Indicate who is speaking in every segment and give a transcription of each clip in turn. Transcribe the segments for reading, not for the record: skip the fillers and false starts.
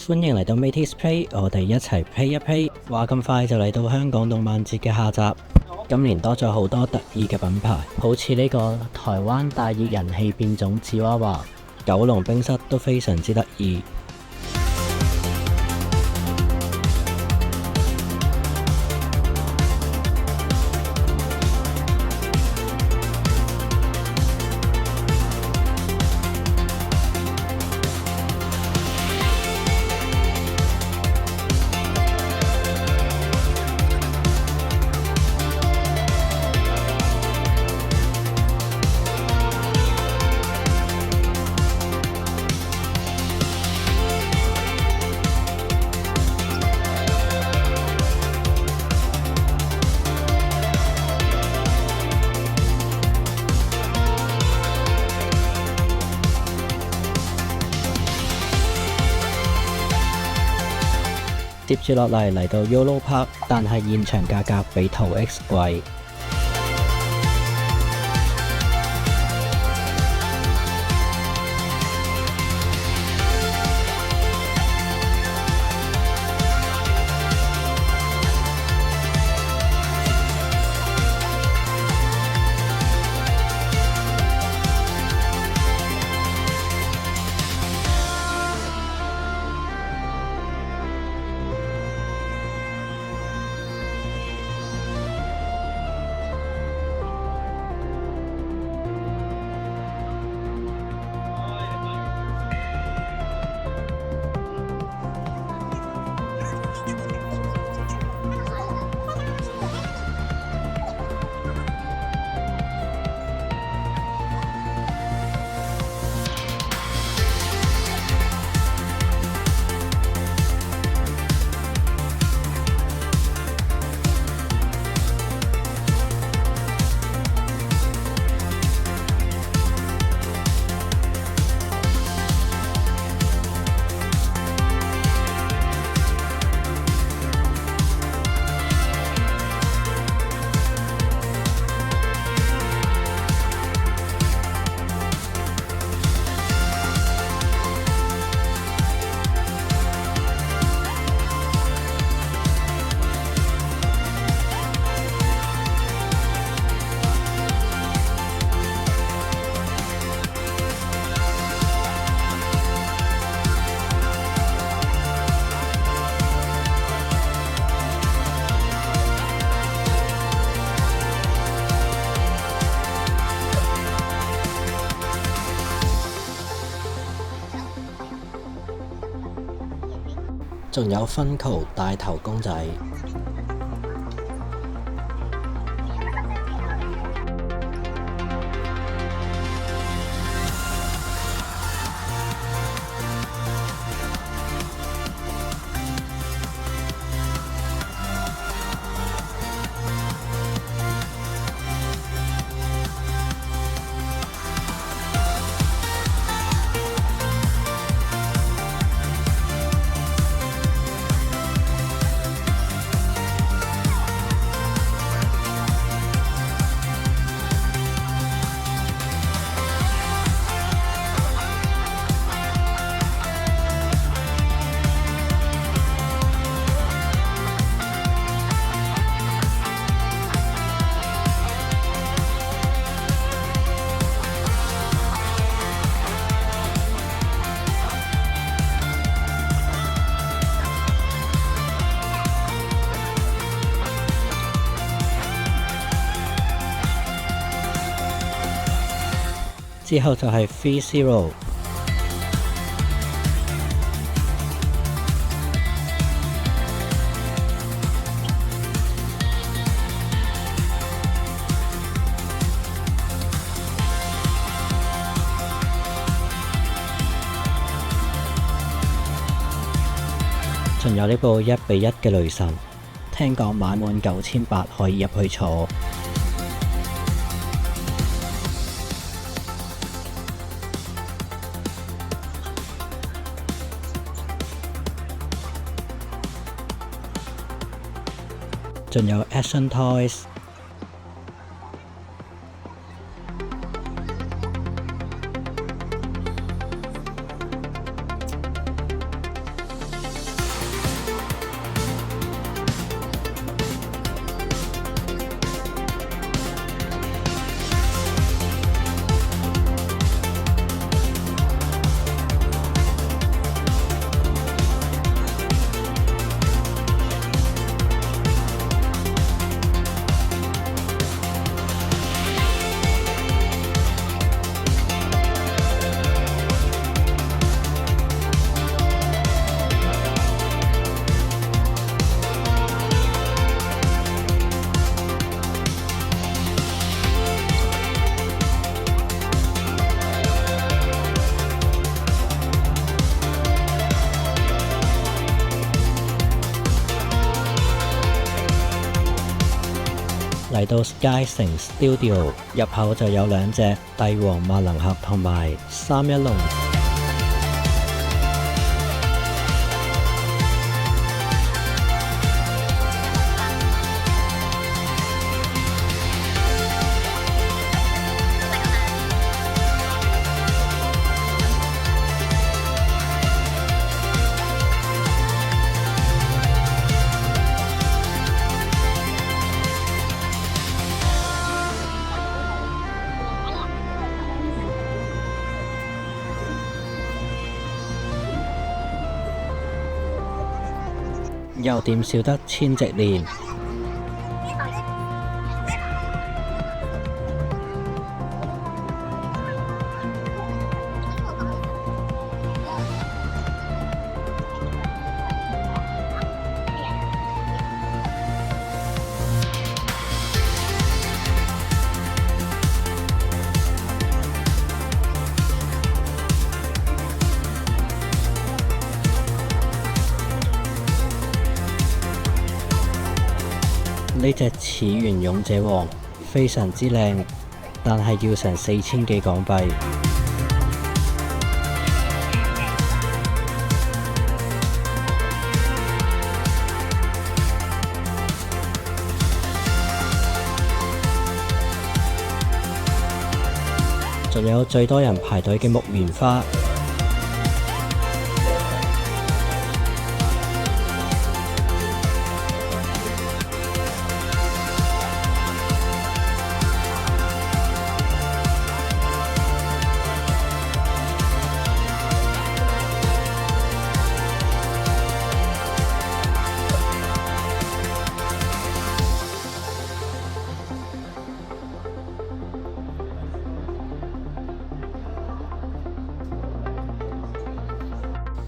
Speaker 1: 歡迎嚟到 Mateys Play，我哋一齊 play 一 play。話咁快就嚟到香港動漫節嘅下集，今年多咗好多得意嘅品牌，好似呢個台灣大熱人氣變種芝娃娃，九龍冰室都非常之得意。接住落嚟到 YOLO Park， 但係現場價格比圖 X 貴。仲有 Funko 大頭公仔。之後就係 Free Zero， 仲有呢部1:1嘅雷神，聽講買滿9800可以入去坐。仲有 Action Toys，嚟到 Sky 城 Studio 入口就有兩隻帝王萬能俠同埋316龍。又點少得千禧年？呢隻始源勇者王非常之靚，但係要成4000幾港幣。仲有最多人排隊嘅木棉花。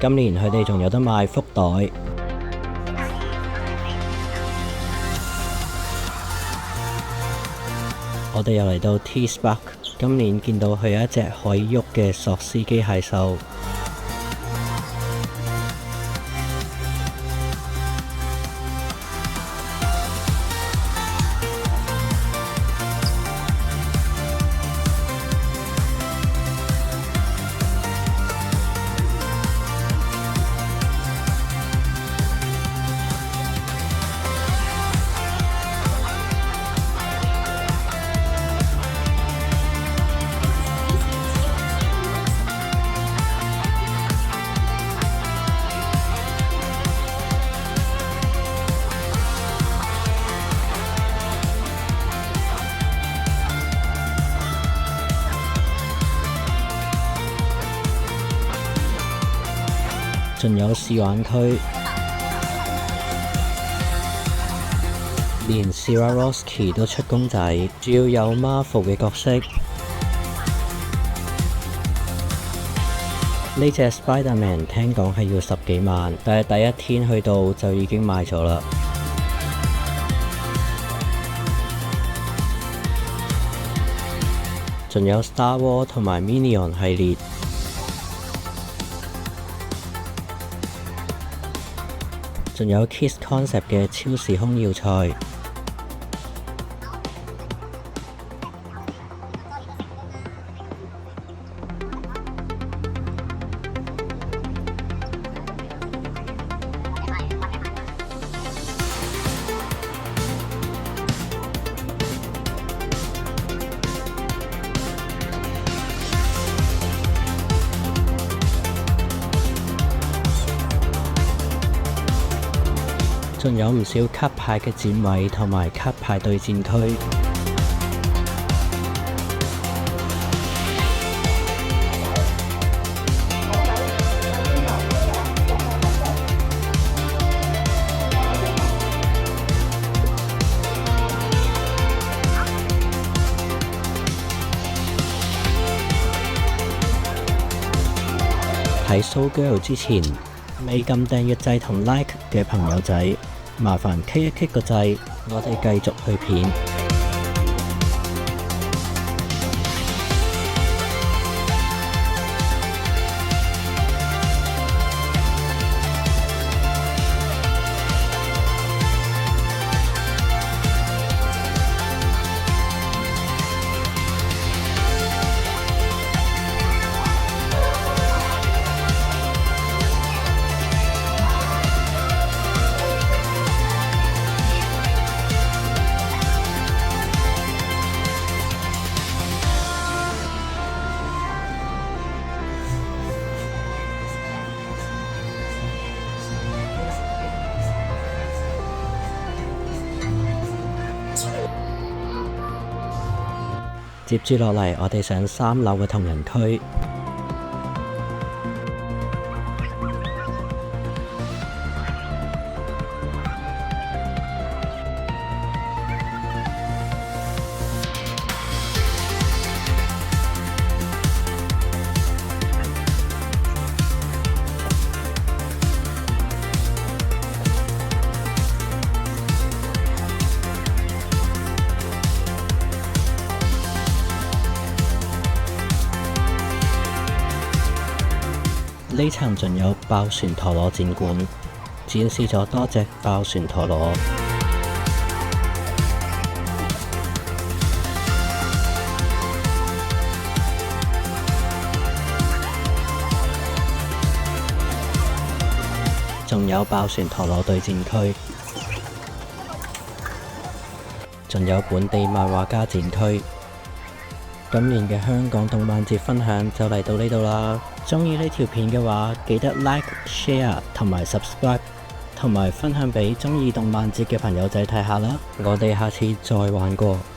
Speaker 1: 今年佢哋仲有得賣福袋。我哋又嚟到 T-Spark， 今年見到佢有一隻可以喐嘅索斯機械獸。仲有試玩區，連 Swarovski 都出公仔，主要有 Marvel 嘅角色。呢隻 Spider-Man 聽講係要10幾萬，但係第一天去到就已經賣咗啦。仲有 Star Wars 同埋 Minion 系列。仲有 Kiss Concept 嘅超時空要塞。仲有唔少卡牌嘅展位同埋卡牌對戰區。喺 Show Girl 之前，未撳訂閱掣同 like 嘅朋友仔，麻煩 click 一 click 個掣，我哋繼續去片。接住落嚟，我哋上3樓嘅同人區。呢層仲有爆旋陀螺展館，展示咗多隻爆旋陀螺。仲有爆旋陀螺對戰區，仲有本地漫畫家展區。今年嘅香港動漫節分享就嚟到呢度啦！鍾意呢條片嘅話，記得 Like、Share 同埋 Subscribe， 同埋分享俾鍾意動漫節嘅朋友仔睇下啦！我哋下次再玩過。